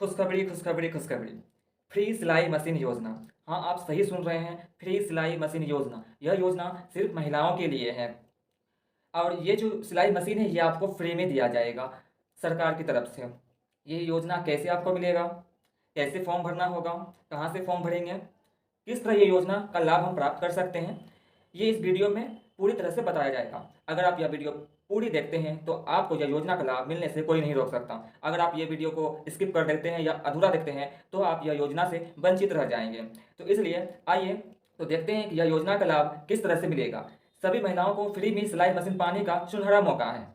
खुशखबरी खुशखबरी खुशखबरी। फ्री सिलाई मशीन योजना। हाँ, आप सही सुन रहे हैं, फ्री सिलाई मशीन योजना। यह योजना सिर्फ महिलाओं के लिए है और ये जो सिलाई मशीन है ये आपको फ्री में दिया जाएगा सरकार की तरफ से। ये योजना कैसे आपको मिलेगा, कैसे फॉर्म भरना होगा, कहाँ से फॉर्म भरेंगे, किस तरह ये योजना का लाभ हम प्राप्त कर सकते हैं, ये इस वीडियो में पूरी तरह से बताया जाएगा। अगर आप यह वीडियो पूरी देखते हैं तो आपको यह योजना का लाभ मिलने से कोई नहीं रोक सकता। अगर आप ये वीडियो को स्किप कर देते हैं या अधूरा देखते हैं तो आप यह योजना से वंचित रह जाएंगे। तो इसलिए आइए तो देखते हैं कि यह योजना का लाभ किस तरह से मिलेगा। सभी महिलाओं को फ्री में सिलाई मशीन पाने का सुनहरा मौका है।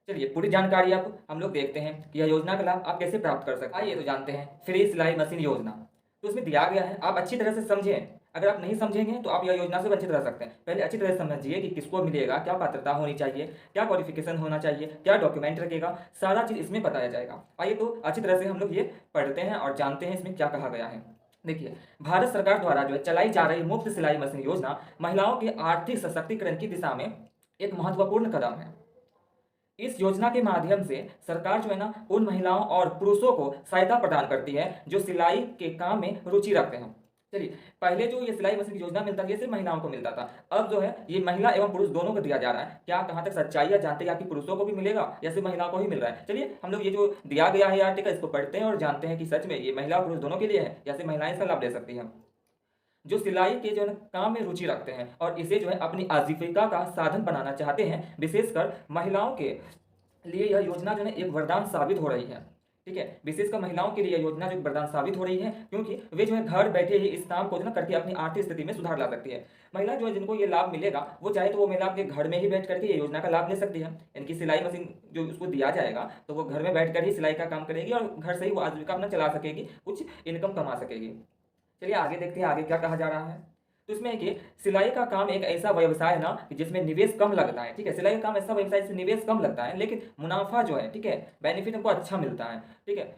चलिए पूरी जानकारी अब हम लोग देखते हैं कि यह योजना का लाभ आप कैसे प्राप्त कर सकते हैं। आइए तो जानते हैं फ्री सिलाई मशीन योजना। तो उसमें दिया गया है, आप अच्छी तरह से समझें। अगर आप नहीं समझेंगे तो आप यह योजना से वंचित रह सकते हैं। पहले अच्छी तरह से समझिए कि किसको मिलेगा, क्या पात्रता होनी चाहिए, क्या क्वालिफिकेशन होना चाहिए, क्या डॉक्यूमेंट लगेगा, सारा चीज़ इसमें बताया जाएगा। आइए तो अच्छी तरह से हम लोग ये पढ़ते हैं और जानते हैं इसमें क्या कहा गया है। देखिए, भारत सरकार द्वारा जो है चलाई जा रही मुफ्त सिलाई मशीन योजना महिलाओं के आर्थिक सशक्तिकरण की दिशा में एक महत्वपूर्ण कदम है। इस योजना के माध्यम से सरकार जो है ना उन महिलाओं और पुरुषों को सहायता प्रदान करती है जो सिलाई के काम में रुचि रखते हैं। चलिए, पहले जो ये सिलाई मशीन की योजना मिलता था ये सिर्फ महिलाओं को मिलता था। अब जो है ये महिला एवं पुरुष दोनों को दिया जा रहा है। क्या कहाँ तक सच्चाई है जानते हैं कि पुरुषों को भी मिलेगा या सिर्फ महिलाओं को ही मिल रहा है। चलिए हम लोग ये जो दिया गया है आर्टिकल इसको पढ़ते हैं और जानते हैं कि सच में ये महिला और पुरुष दोनों के लिए है या सिर्फ महिलाएं इसका लाभ ले सकती हैं। जो सिलाई के जो है काम में रुचि रखते हैं और इसे जो है अपनी आजीविका का साधन बनाना चाहते हैं, विशेषकर महिलाओं के लिए यह योजना जो है एक वरदान साबित हो रही है। ठीक है, विशेषकर महिलाओं के लिए यह योजना जो वरदान साबित हो रही है क्योंकि वे जो है घर बैठे ही इस काम को जो ना करके अपनी आर्थिक स्थिति में सुधार ला सकती है। महिला जो है जिनको ये लाभ मिलेगा वो चाहे तो वो महिला अपने घर में ही बैठ करके ये योजना का लाभ ले सकती है। इनकी सिलाई मशीन जो उसको दिया जाएगा तो वो घर में बैठ कर ही सिलाई का काम करेगी और घर से ही वो आजीविका अपना चला सकेगी, कुछ इनकम कमा सकेगी। चलिए आगे देखते हैं आगे क्या कहा जा रहा है। तो इसमें है कि सिलाई का काम एक ऐसा व्यवसाय है ना कि जिसमें निवेश कम लगता है। ठीक है, सिलाई का काम ऐसा व्यवसाय जिसमें निवेश कम लगता है लेकिन मुनाफा जो है, ठीक है, बेनिफिट हमको अच्छा मिलता है। ठीक है,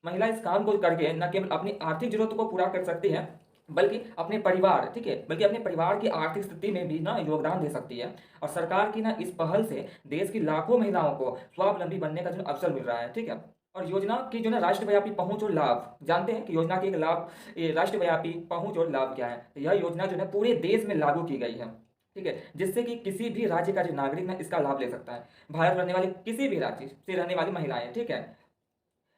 महिला इस काम को करके न केवल अपनी आर्थिक जरूरतों को पूरा कर सकती है बल्कि अपने परिवार, ठीक है, बल्कि अपने परिवार की आर्थिक स्थिति में भी ना योगदान दे सकती है। और सरकार की ना इस पहल से देश की लाखों महिलाओं को स्वावलंबी बनने का जो अवसर मिल रहा है। ठीक है, और योजना की जो ना राष्ट्रव्यापी पहुंच और लाभ जानते हैं कि योजना की एक लाभ, ये राष्ट्रव्यापी पहुंच और लाभ क्या है। तो यह योजना जो है पूरे देश में लागू की गई है। ठीक है, जिससे कि किसी भी राज्य का जो नागरिक ना इसका लाभ ले सकता है। भारत में रहने वाले किसी भी राज्य से रहने वाली महिलाएं, ठीक है,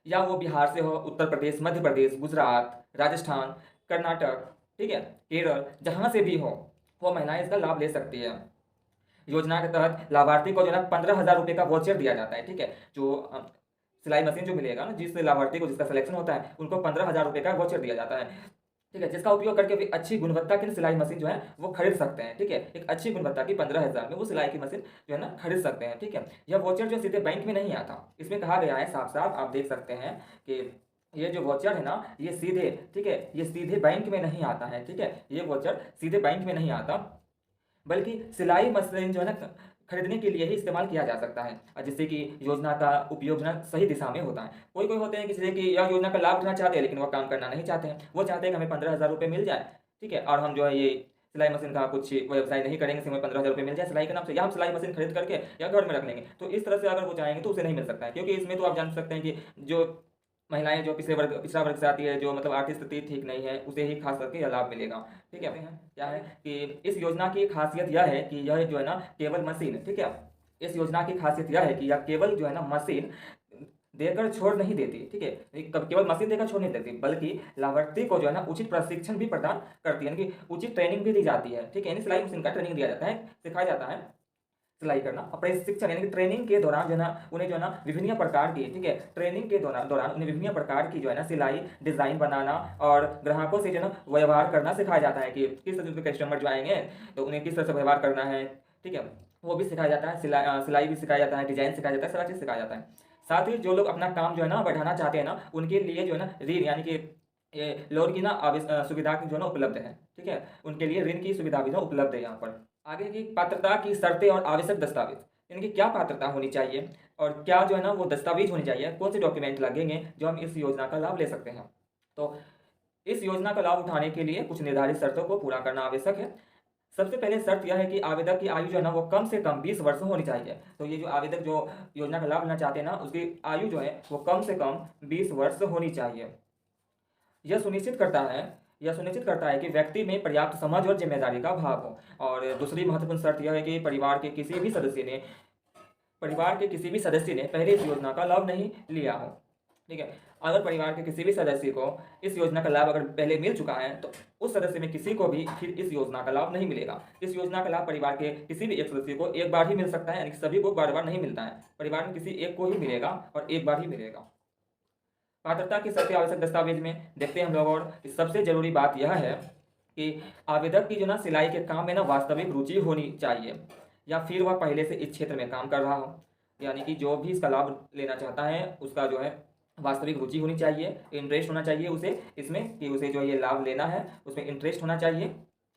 या वो बिहार से हो, उत्तर प्रदेश, मध्य प्रदेश, गुजरात, राजस्थान, कर्नाटक, ठीक है, केरल, जहाँ से भी हो वो महिलाएं इसका लाभ ले सकती है। योजना के तहत लाभार्थी को जो है 15,000 रुपये का वॉचर दिया जाता है। ठीक है, जो सिलाई मशीन जो मिलेगा ना जिस लाभार्थी को जिसका सिलेक्शन होता है उनको 15,000 रुपये का वॉचर दिया जाता है। ठीक है, जिसका उपयोग करके वे अच्छी गुणवत्ता की सिलाई मशीन जो है वो खरीद सकते हैं। ठीक है, एक अच्छी गुणवत्ता की 15,000 में वो सिलाई की मशीन जो है ना खरीद सकते हैं। ठीक है, यह वॉचर जो सीधे बैंक में नहीं आता। इसमें कहा गया है साफ साफ, आप देख सकते हैं कि ये जो वॉचर है ना ये सीधे, ठीक है, ये सीधे बैंक में नहीं आता है। ठीक है, ये वॉचर सीधे बैंक में नहीं आता बल्कि सिलाई मशीन जो है ना खरीदने के लिए ही इस्तेमाल किया जा सकता है और जिससे कि योजना का उपयोग जो है सही दिशा में होता है। कोई कोई होते हैं कि जैसे कि यह योजना का लाभ उठाना चाहते हैं लेकिन वह काम करना नहीं चाहते हैं। वो चाहते हैं कि हमें 15,000 रुपये मिल जाए, ठीक है, और हम जो है ये सिलाई मशीन का कुछ व्यवसाय नहीं करेंगे, सिर्फ 15,000 रुपये मिल जाए सिलाई के नाम से, या हम सिलाई मशीन खरीद करके या घर में रख लेंगे। तो इस तरह से अगर वो चाहेंगे तो उसे नहीं मिल सकता है क्योंकि इसमें तो आप जान सकते हैं कि जो महिलाएं जो पिछड़ा वर्ग से आती है, जो मतलब आर्थिक स्थिति ठीक नहीं है, उसे ही खास करके यह लाभ मिलेगा। ठीक है, क्या है कि इस योजना की खासियत यह है कि यह जो है ना केवल मशीन, ठीक है, इस योजना की खासियत यह है कि यह केवल जो है ना मशीन देकर छोड़ नहीं देती। ठीक है, केवल मशीन देकर छोड़ नहीं देती बल्कि लाभार्थी को जो है ना उचित प्रशिक्षण भी प्रदान करती है, यानी कि उचित ट्रेनिंग भी दी जाती है। ठीक है, यानी सिलाई मशीन का ट्रेनिंग दिया जाता है, सिखाया जाता है सिलाई करना। और प्रशिक्षण यानी कि ट्रेनिंग के दौरान जो है ना उन्हें जो है ना विभिन्न प्रकार की, ठीक है, ट्रेनिंग के दौरान उन्हें विभिन्न प्रकार की जो है ना सिलाई डिजाइन बनाना और ग्राहकों से जो है ना व्यवहार करना सिखाया जाता है कि किस तरह के कस्टमर जो आएंगे तो उन्हें किस तरह से व्यवहार करना है। ठीक है, वो भी सिखाया जाता है, सिलाई भी सिखाया जाता है, डिजाइन सिखाया जाता है, सारा चीज़ सिखाया जाता है। साथ ही जो लोग अपना काम जो है ना बढ़ाना चाहते हैं ना उनके लिए जो है ना ऋण यानी कि ये लोन की ना सुविधा की जो है ना उपलब्ध है। ठीक है, उनके लिए ऋण की सुविधा भी ना उपलब्ध है यहाँ पर। आगे की पात्रता की शर्तें और आवश्यक दस्तावेज, इनकी क्या पात्रता होनी चाहिए और क्या जो है ना वो दस्तावेज होनी चाहिए, कौन से डॉक्यूमेंट लगेंगे जो हम इस योजना का लाभ ले सकते हैं। तो इस योजना का लाभ उठाने के लिए कुछ निर्धारित शर्तों को पूरा करना आवश्यक है। सबसे पहले शर्त यह है कि आवेदक की आयु जो है ना वो कम से कम 20 वर्ष होनी चाहिए। तो ये जो आवेदक जो योजना का लाभ लेना चाहते हैं ना, उसकी आयु जो है वो कम से कम 20 वर्ष होनी चाहिए। यह सुनिश्चित करता है यह सुनिश्चित करता है कि व्यक्ति में पर्याप्त समझ और जिम्मेदारी का भाव हो। और दूसरी महत्वपूर्ण शर्त यह है कि परिवार के किसी भी सदस्य ने पहले इस योजना का लाभ नहीं लिया हो। ठीक है, अगर परिवार के किसी भी सदस्य को इस योजना का लाभ अगर पहले मिल चुका है तो उस सदस्य में किसी को भी फिर इस योजना का लाभ नहीं मिलेगा। इस योजना का लाभ परिवार के किसी भी एक सदस्य को एक बार ही मिल सकता है, यानी कि सभी को बार बार नहीं मिलता है। परिवार में किसी एक को ही मिलेगा और एक बार ही मिलेगा। पात्रता की सबसे आवश्यक दस्तावेज में देखते हैं हम लोग, और सबसे जरूरी बात यह है कि आवेदक की जो ना सिलाई के काम में ना वास्तविक रुचि होनी चाहिए, या फिर वह पहले से इस क्षेत्र में काम कर रहा हो। यानी कि जो भी इसका लाभ लेना चाहता है उसका जो है वास्तविक रुचि होनी चाहिए, इंटरेस्ट होना चाहिए उसे इसमें, कि उसे जो ये लाभ लेना है उसमें इंटरेस्ट होना चाहिए,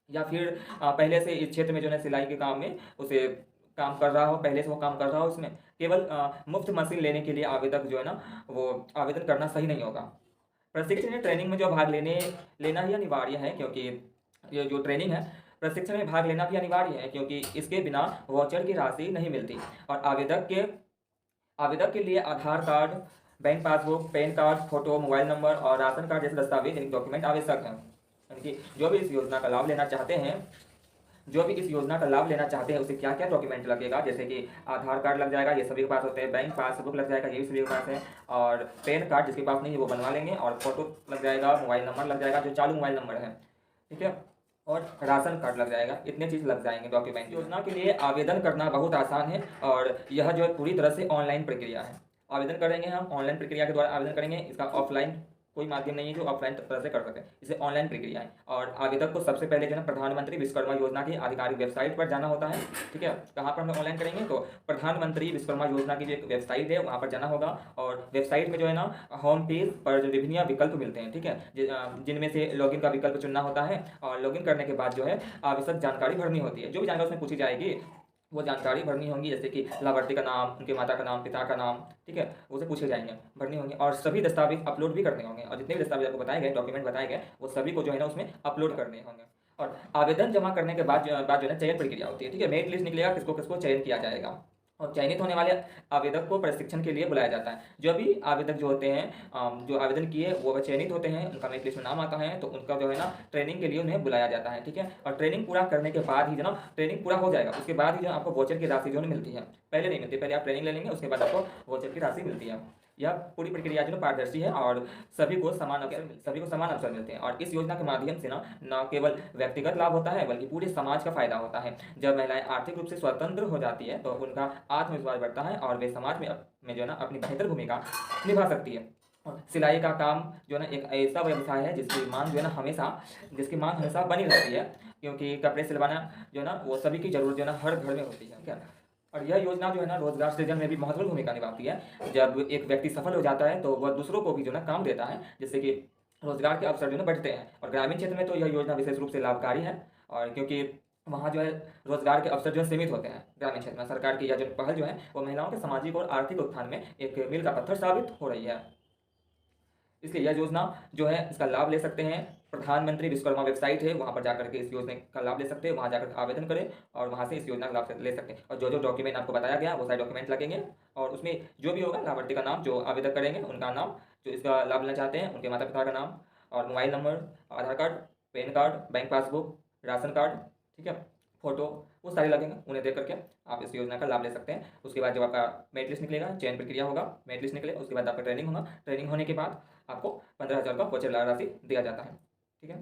या फिर पहले से इस क्षेत्र में जो है सिलाई के काम में उसे काम कर रहा हो, पहले से वो काम कर रहा हो उसमें। केवल मुफ्त मशीन लेने के लिए आवेदक जो है ना वो आवेदन करना सही नहीं होगा। प्रशिक्षण या ट्रेनिंग में जो भाग लेना ही अनिवार्य है, क्योंकि ये जो ट्रेनिंग है, प्रशिक्षण में भाग लेना भी अनिवार्य है, क्योंकि इसके बिना वाउचर की राशि नहीं मिलती। और आवेदक के लिए Aadhaar card, bank passbook, PAN card, photo, mobile number और राशन कार्ड जैसे दस्तावेज यानी डॉक्यूमेंट आवश्यक हैं। यानी कि जो भी इस योजना का लाभ लेना चाहते हैं उसे क्या क्या डॉक्यूमेंट लगेगा, जैसे कि आधार कार्ड लग जाएगा, ये सभी के पास होते हैं। बैंक पासबुक लग जाएगा, ये भी सभी के पास है। और पैन कार्ड जिसके पास नहीं है वो बनवा लेंगे। और फोटो लग जाएगा, मोबाइल नंबर लग जाएगा जो चालू मोबाइल नंबर है, ठीक है, और राशन कार्ड लग जाएगा। इतने चीज़ लग जाएंगे डॉक्यूमेंट। योजना के लिए आवेदन करना बहुत आसान है, और यह जो है पूरी तरह से ऑनलाइन प्रक्रिया है। आवेदन करेंगे हम ऑनलाइन प्रक्रिया के द्वारा आवेदन करेंगे। इसका ऑफलाइन कोई माध्यम नहीं है जो ऑफलाइन तरह से कर सके, इसे ऑनलाइन प्रक्रिया है। और आवेदक को सबसे पहले जो है प्रधानमंत्री विश्वकर्मा योजना की आधिकारिक वेबसाइट पर जाना होता है। ठीक है, कहाँ पर हम ऑनलाइन करेंगे तो प्रधानमंत्री विश्वकर्मा योजना की जो एक वेबसाइट है वहाँ पर जाना होगा। और वेबसाइट में जो है ना होम पेज पर जो विभिन्न विकल्प मिलते हैं, ठीक है, जिनमें से लॉगिन का विकल्प चुनना होता है। और लॉगिन करने के बाद जो है आवश्यक जानकारी भरनी होती है। जो भी जानकारी उसमें पूछी जाएगी वो जानकारी भरनी होंगी, जैसे कि लाभार्थी का नाम, उनके माता का नाम, पिता का नाम, ठीक है, उसे पूछे जाएंगे, भरनी होंगे। और सभी दस्तावेज अपलोड भी करने होंगे, और जितने भी दस्तावेज आपको बताए गए, डॉक्यूमेंट बताए गए, वो सभी को जो है ना उसमें अपलोड करने होंगे। और आवेदन जमा करने के बाद जो है ना चयन प्रक्रिया होती है। ठीक है, मेरिट लिस्ट निकलेगा, किसको किसको चयन किया जाएगा। और चयनित होने वाले आवेदक को प्रशिक्षण के लिए बुलाया जाता है। जो भी आवेदक जो होते हैं जो आवेदन किए वो चयनित होते हैं, उनका मेरिट लिस्ट में नाम आता है, तो उनका जो है ना ट्रेनिंग के लिए उन्हें बुलाया जाता है। ठीक है, और ट्रेनिंग पूरा करने के बाद ही जो ना ट्रेनिंग पूरा हो जाएगा उसके बाद ही जो आपको वोचर की राशि जो है मिलती है। पहले नहीं मिलती, पहले आप ट्रेनिंग ले लेंगे उसके बाद आपको वोचर की राशि मिलती है। यह पूरी प्रक्रिया जो पारदर्शी है और सभी को समान अवसर मिलते हैं। और इस योजना के माध्यम से न केवल व्यक्तिगत लाभ होता है बल्कि पूरे समाज का फायदा होता है। जब महिलाएं आर्थिक रूप से स्वतंत्र हो जाती है तो उनका आत्मविश्वास बढ़ता है और वे समाज में जो है ना अपनी बेहतर भूमिका निभा सकती है। और सिलाई का काम जो है ना एक ऐसा व्यवसाय है जिसकी मांग हमेशा बनी रहती है, क्योंकि कपड़े सिलवाना जो है ना वो सभी की जरूरत जो है ना हर घर में होती है। ठीक है, और यह योजना जो है ना रोजगार सृजन में भी महत्वपूर्ण भूमिका निभाती है। जब एक व्यक्ति सफल हो जाता है तो वह दूसरों को भी जो है ना काम देता है, जिससे कि रोजगार के अवसर जो है बढ़ते हैं। और ग्रामीण क्षेत्र में तो यह योजना विशेष रूप से लाभकारी है, और क्योंकि वहाँ जो है रोजगार के अवसर जो है सीमित होते हैं। ग्रामीण क्षेत्र में सरकार की यह जो पहल जो है वो महिलाओं के सामाजिक और आर्थिक उत्थान में एक मील का पत्थर साबित हो रही है। इसलिए यह योजना जो है इसका लाभ ले सकते हैं। प्रधानमंत्री विश्वकर्मा वेबसाइट है, वहाँ पर जाकर के इस योजना का लाभ ले सकते हैं। वहाँ जाकर आवेदन करें और वहाँ से इस योजना का लाभ ले सकते हैं। और जो जो डॉक्यूमेंट आपको बताया गया वो सारे डॉक्यूमेंट लगेंगे, और उसमें जो भी होगा लाभार्थी का नाम, जो आवेदन करेंगे उनका नाम, जो इसका लाभ लेना चाहते हैं उनके माता पिता का नाम, और mobile number, Aadhaar card, PAN card, bank passbook, ration card, ठीक है, फोटो, वो सारे लगेंगे। उन्हें देख करके आप इस योजना का लाभ ले सकते हैं। उसके बाद जब आपका मेरिट लिस्ट निकलेगा, चयन प्रक्रिया होगा, मेरिट लिस्ट निकले उसके बाद आपका ट्रेनिंग होगा। ट्रेनिंग होने के बाद आपको 15,000 का वोचर राशि दिया जाता है। ठीक है।